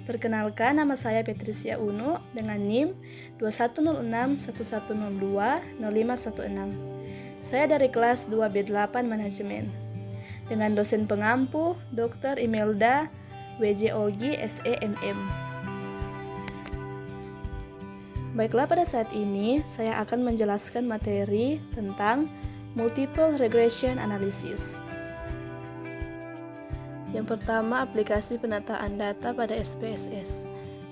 Perkenalkan, nama saya Patricia Uno dengan NIM 210611020516. Saya dari kelas 2B8 Manajemen. Dengan dosen pengampu Dr. Imelda WJOG SEMM. Baiklah, pada saat ini saya akan menjelaskan materi tentang Multiple Regression Analysis. Yang pertama, aplikasi penataan data pada SPSS.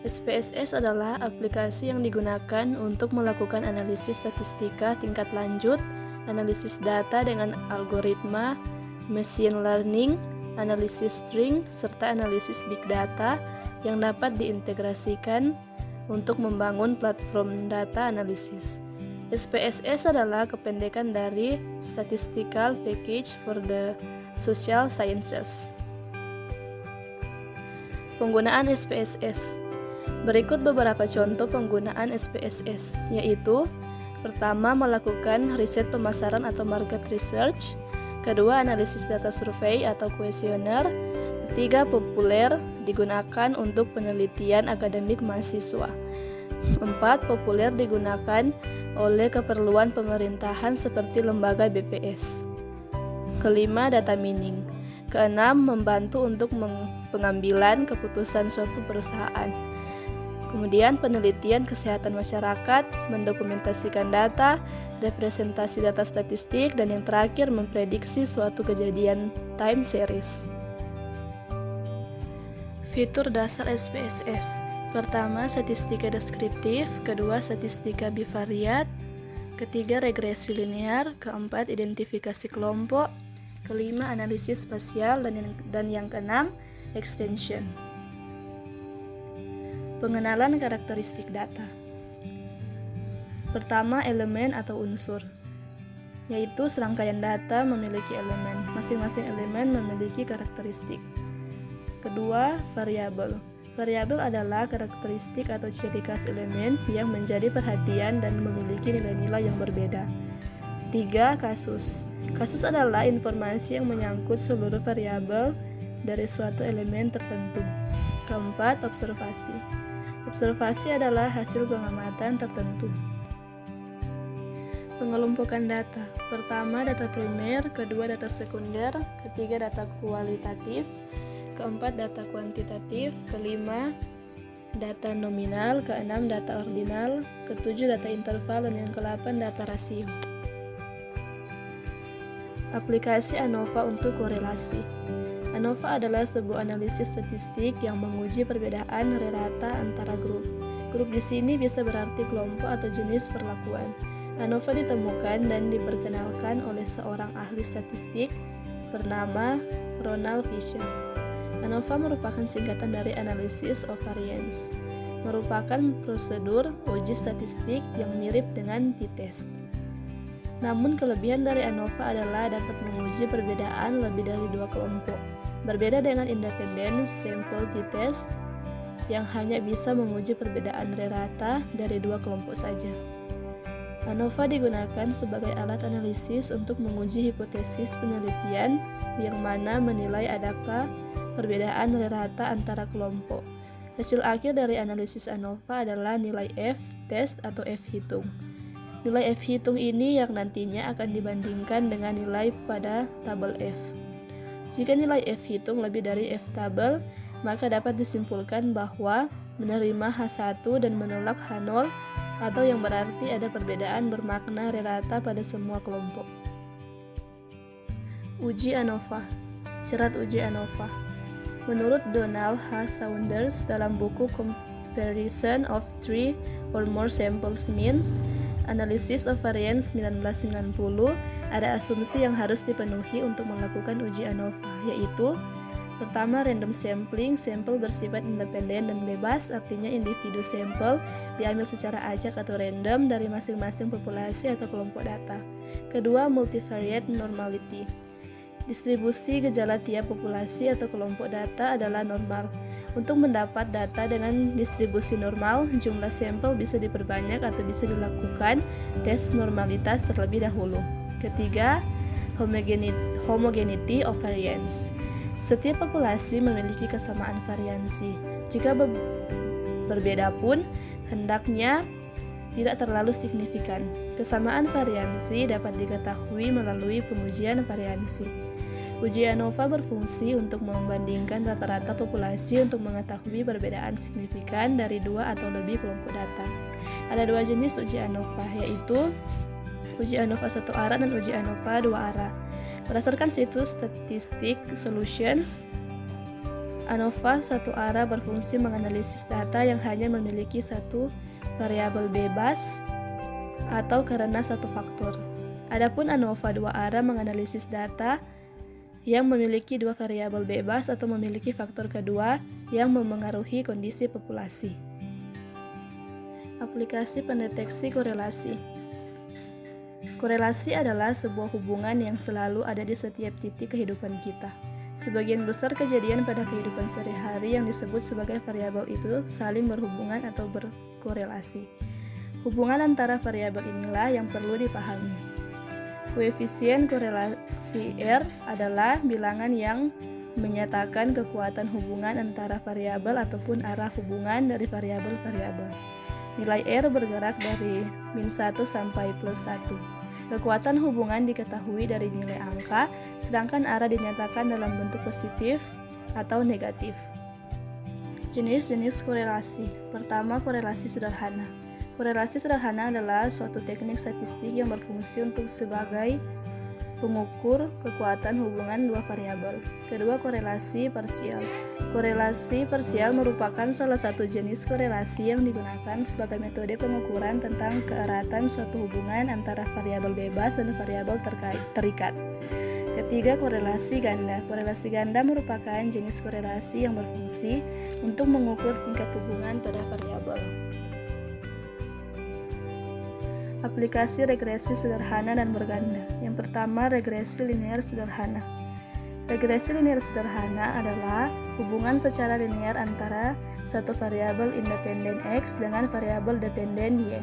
SPSS adalah aplikasi yang digunakan untuk melakukan analisis statistika tingkat lanjut, analisis data dengan algoritma, machine learning, analisis string, serta analisis big data yang dapat diintegrasikan untuk membangun platform data analisis. SPSS adalah kependekan dari Statistical Package for the Social Sciences. Penggunaan SPSS. Berikut beberapa contoh penggunaan SPSS, yaitu: pertama, melakukan riset pemasaran atau market research. Kedua, analisis data survei atau kuesioner. Ketiga, populer, digunakan untuk penelitian akademik mahasiswa. 4. Populer digunakan oleh keperluan pemerintahan seperti lembaga BPS. Kelima, data mining. Keenam, membantu untuk pengambilan keputusan suatu perusahaan. Kemudian, penelitian kesehatan masyarakat, mendokumentasikan data, representasi data statistik, dan yang terakhir, memprediksi suatu kejadian time series. Fitur dasar SPSS. Pertama, statistika deskriptif. Kedua, statistika bivariat. Ketiga, regresi linear. Keempat, identifikasi kelompok. Kelima, analisis spasial. Dan yang keenam, extension. Pengenalan karakteristik data. Pertama, elemen atau unsur, yaitu serangkaian data memiliki elemen. Masing-masing elemen memiliki karakteristik. Kedua, variabel. Variabel adalah karakteristik atau ciri khas elemen yang menjadi perhatian dan memiliki nilai-nilai yang berbeda. 3. Kasus. Kasus adalah informasi yang menyangkut seluruh variabel dari suatu elemen tertentu. Keempat, observasi. Observasi adalah hasil pengamatan tertentu. Pengelompokan data. Pertama, data primer. Kedua, data sekunder. Ketiga, data kualitatif. Keempat, data kuantitatif. Kelima, data nominal. Keenam, data ordinal. Ketujuh, data interval. Dan yang ke-8, data rasio. Aplikasi ANOVA untuk korelasi. ANOVA adalah sebuah analisis statistik yang menguji perbedaan rata antara grup. Grup di sini bisa berarti kelompok atau jenis perlakuan. ANOVA ditemukan dan diperkenalkan oleh seorang ahli statistik bernama Ronald Fisher. ANOVA merupakan singkatan dari Analysis of Variance, merupakan prosedur uji statistik yang mirip dengan t-test. Namun kelebihan dari ANOVA adalah dapat menguji perbedaan lebih dari dua kelompok, berbeda dengan independent sample t-test yang hanya bisa menguji perbedaan rata dari dua kelompok saja. ANOVA digunakan sebagai alat analisis untuk menguji hipotesis penelitian yang mana menilai adakah perbedaan rata antara kelompok. Hasil akhir dari analisis ANOVA adalah nilai F test atau F hitung. Nilai F hitung ini yang nantinya akan dibandingkan dengan nilai pada tabel F. Jika nilai F hitung lebih dari F tabel, maka dapat disimpulkan bahwa menerima H1 dan menolak H0, atau yang berarti ada perbedaan bermakna rata pada semua kelompok. Uji ANOVA. Syarat uji ANOVA. Menurut Donald H. Saunders dalam buku Comparison of Three or More Samples Means, Analysis of Variance 1990, ada asumsi yang harus dipenuhi untuk melakukan uji ANOVA, yaitu: pertama, random sampling. Sampel bersifat independen dan bebas, artinya individu sampel diambil secara acak atau random dari masing-masing populasi atau kelompok data. Kedua, multivariate normality. Distribusi gejala tiap populasi atau kelompok data adalah normal. Untuk mendapat data dengan distribusi normal, jumlah sampel bisa diperbanyak atau bisa dilakukan tes normalitas terlebih dahulu. Ketiga, homogeneity of variance. Setiap populasi memiliki kesamaan variansi. Jika berbeda pun, hendaknya tidak terlalu signifikan. Kesamaan variansi dapat diketahui melalui pengujian variansi. Uji ANOVA berfungsi untuk membandingkan rata-rata populasi untuk mengetahui perbedaan signifikan dari 2 atau lebih kelompok data. Ada 2 jenis uji ANOVA, yaitu uji ANOVA 1 arah dan uji ANOVA 2 arah. Berdasarkan situs Statistic Solutions, ANOVA 1 arah berfungsi menganalisis data yang hanya memiliki satu variabel bebas atau karena satu faktor. Adapun ANOVA 2 arah menganalisis data yang memiliki 2 variabel bebas atau memiliki faktor kedua yang memengaruhi kondisi populasi. Aplikasi pendeteksi korelasi. Korelasi adalah sebuah hubungan yang selalu ada di setiap titik kehidupan kita. Sebagian besar kejadian pada kehidupan sehari-hari yang disebut sebagai variabel itu saling berhubungan atau berkorelasi. Hubungan antara variabel inilah yang perlu dipahami. Koefisien korelasi R adalah bilangan yang menyatakan kekuatan hubungan antara variabel ataupun arah hubungan dari variabel-variabel. Nilai R bergerak dari -1 sampai +1. Kekuatan hubungan diketahui dari nilai angka, sedangkan arah dinyatakan dalam bentuk positif atau negatif. Jenis-jenis korelasi. Pertama, korelasi sederhana. Korelasi sederhana adalah suatu teknik statistik yang berfungsi untuk sebagai pengukur kekuatan hubungan 2 variabel. Kedua, korelasi parsial. Korelasi parsial merupakan salah satu jenis korelasi yang digunakan sebagai metode pengukuran tentang keeratan suatu hubungan antara variabel bebas dan variabel terikat. Ketiga, korelasi ganda. Korelasi ganda merupakan jenis korelasi yang berfungsi untuk mengukur tingkat hubungan pada variabel. Aplikasi regresi sederhana dan berganda. Yang pertama, regresi linear sederhana. Regresi linear sederhana adalah hubungan secara linear antara satu variabel independen X dengan variabel dependen Y.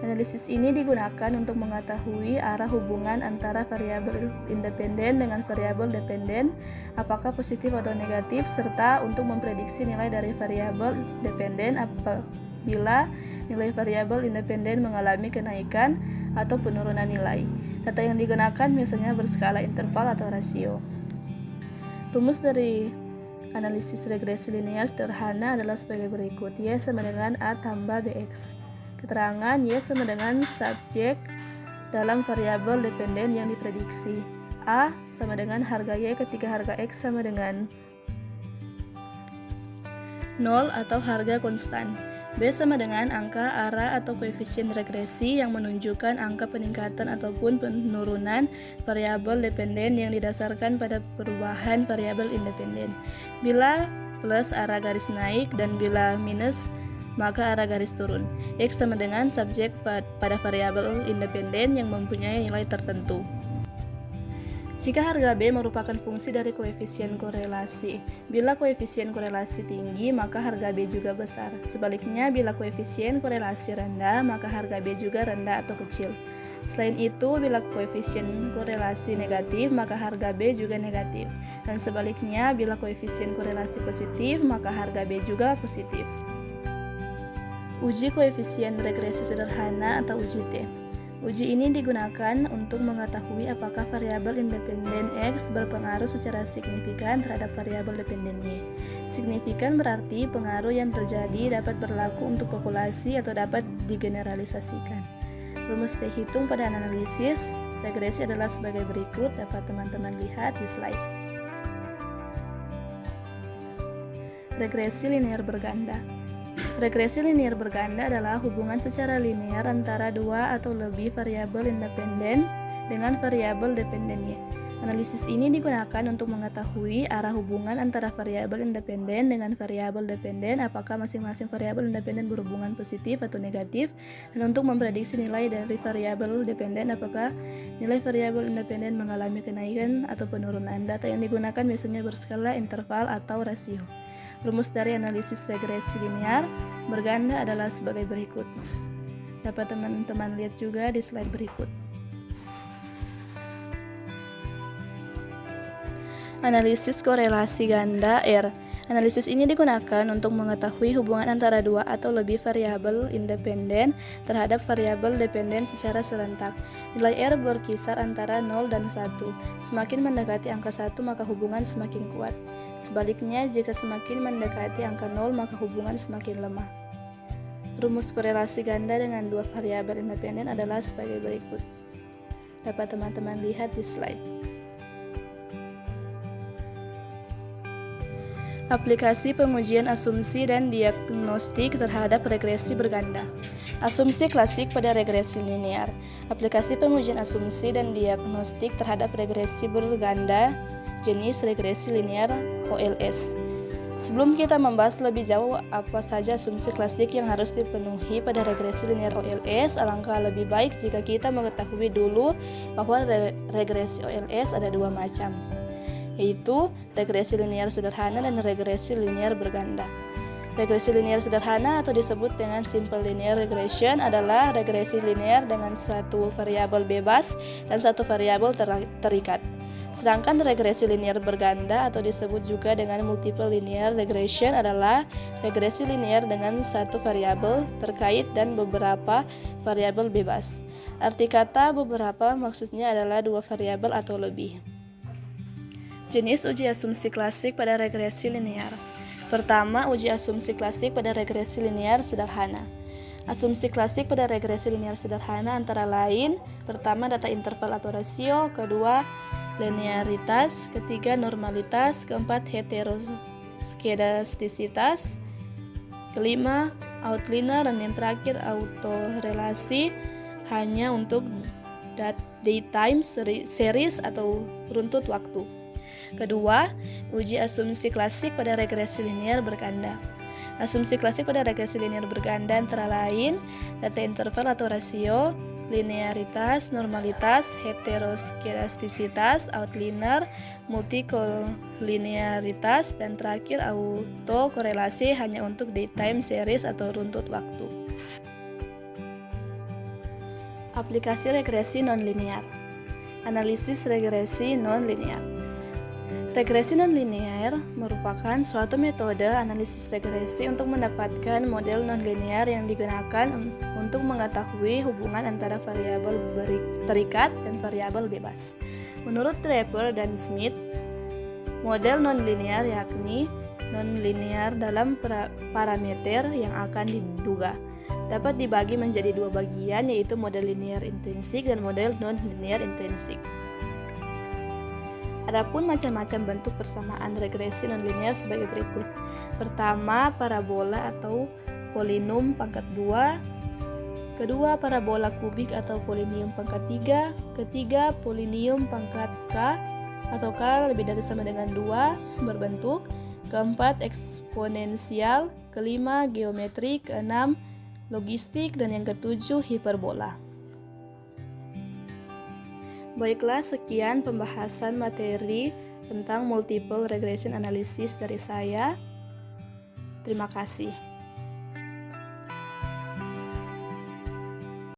Analisis ini digunakan untuk mengetahui arah hubungan antara variabel independen dengan variabel dependen, apakah positif atau negatif, serta untuk memprediksi nilai dari variabel dependen apabila nilai variabel independen mengalami kenaikan atau penurunan nilai. Data yang digunakan biasanya berskala interval atau rasio. Rumus dari analisis regresi linear sederhana adalah sebagai berikut. Y sama dengan A tambah BX. Keterangan Y sama dengan subjek dalam variabel dependen yang diprediksi. A sama dengan harga Y ketika harga X sama dengan 0 atau harga konstan. B sama dengan angka arah atau koefisien regresi yang menunjukkan angka peningkatan ataupun penurunan variabel dependen yang didasarkan pada perubahan variabel independen. Bila plus arah garis naik dan bila minus maka arah garis turun. X sama dengan subjek pada variabel independen yang mempunyai nilai tertentu. Jika harga B merupakan fungsi dari koefisien korelasi, bila koefisien korelasi tinggi, maka harga B juga besar. Sebaliknya, bila koefisien korelasi rendah, maka harga B juga rendah atau kecil. Selain itu, bila koefisien korelasi negatif, maka harga B juga negatif. Dan sebaliknya, bila koefisien korelasi positif, maka harga B juga positif. Uji koefisien regresi sederhana atau uji T. Uji ini digunakan untuk mengetahui apakah variabel independen X berpengaruh secara signifikan terhadap variabel dependen Y. Signifikan berarti pengaruh yang terjadi dapat berlaku untuk populasi atau dapat digeneralisasikan. Rumus T hitung pada analisis regresi adalah sebagai berikut, dapat teman-teman lihat di slide. Regresi linear berganda. Regresi linear berganda adalah hubungan secara linear antara 2 atau lebih variabel independen dengan variabel dependen Y. Analisis ini digunakan untuk mengetahui arah hubungan antara variabel independen dengan variabel dependen, apakah masing-masing variabel independen berhubungan positif atau negatif, dan untuk memprediksi nilai dari variabel dependen, apakah nilai variabel independen mengalami kenaikan atau penurunan. Data yang digunakan biasanya berskala interval atau rasio. Rumus dari analisis regresi linear berganda adalah sebagai berikut. Dapat teman-teman lihat juga di slide berikut. Analisis korelasi ganda R. Analisis ini digunakan untuk mengetahui hubungan antara dua atau lebih variabel independen terhadap variabel dependen secara serentak. Nilai R berkisar antara 0 dan 1. Semakin mendekati angka 1 maka hubungan semakin kuat. Sebaliknya, jika semakin mendekati angka 0 maka hubungan semakin lemah. Rumus korelasi ganda dengan dua variabel independen adalah sebagai berikut. Dapat teman-teman lihat di slide. Aplikasi pengujian asumsi dan diagnostik terhadap regresi berganda. Asumsi klasik pada regresi linear. Aplikasi pengujian asumsi dan diagnostik terhadap regresi berganda jenis regresi linear OLS. Sebelum kita membahas lebih jauh apa saja asumsi klasik yang harus dipenuhi pada regresi linear OLS, alangkah lebih baik jika kita mengetahui dulu bahwa regresi OLS ada dua macam, yaitu regresi linear sederhana dan regresi linear berganda. Regresi linear sederhana atau disebut dengan simple linear regression adalah regresi linear dengan satu variabel bebas dan satu variabel terikat. Sedangkan regresi linear berganda atau disebut juga dengan multiple linear regression adalah regresi linear dengan satu variabel terkait dan beberapa variabel bebas. Arti kata beberapa maksudnya adalah dua variabel atau lebih. Jenis uji asumsi klasik pada regresi linear. Pertama, uji asumsi klasik pada regresi linear sederhana. Asumsi klasik pada regresi linear sederhana antara lain: pertama, data interval atau rasio; kedua, linearitas; ketiga, normalitas; keempat, heteroskedastisitas; kelima, outlier; dan yang terakhir, autorelasi hanya untuk daytime series atau runtut waktu. Kedua, uji asumsi klasik pada regresi linear berganda. Asumsi klasik pada regresi linear berganda antara lain data interval atau rasio, linearitas, normalitas, heteroskedastisitas, outlier, multikolinearitas, dan terakhir autokorelasi hanya untuk daytime series atau runtut waktu. Aplikasi regresi nonlinear. Analisis regresi nonlinear. Regresi nonlinear merupakan suatu metode analisis regresi untuk mendapatkan model nonlinear yang digunakan untuk mengetahui hubungan antara variabel terikat dan variabel bebas. Menurut Draper dan Smith, model nonlinear yakni nonlinear dalam parameter yang akan diduga. Dapat dibagi menjadi dua bagian, yaitu model linear intrinsik dan model nonlinear intrinsik. Adapun macam-macam bentuk persamaan regresi nonlinear sebagai berikut. Pertama, parabola atau polinom pangkat 2. Kedua, parabola kubik atau polinom pangkat 3. Ketiga, polinom pangkat K atau K lebih dari sama dengan 2 berbentuk. Keempat, eksponensial. Kelima, geometrik. Keenam, logistik. Dan yang ketujuh, hiperbola. Baiklah, sekian pembahasan materi tentang multiple regression analysis dari saya. Terima kasih.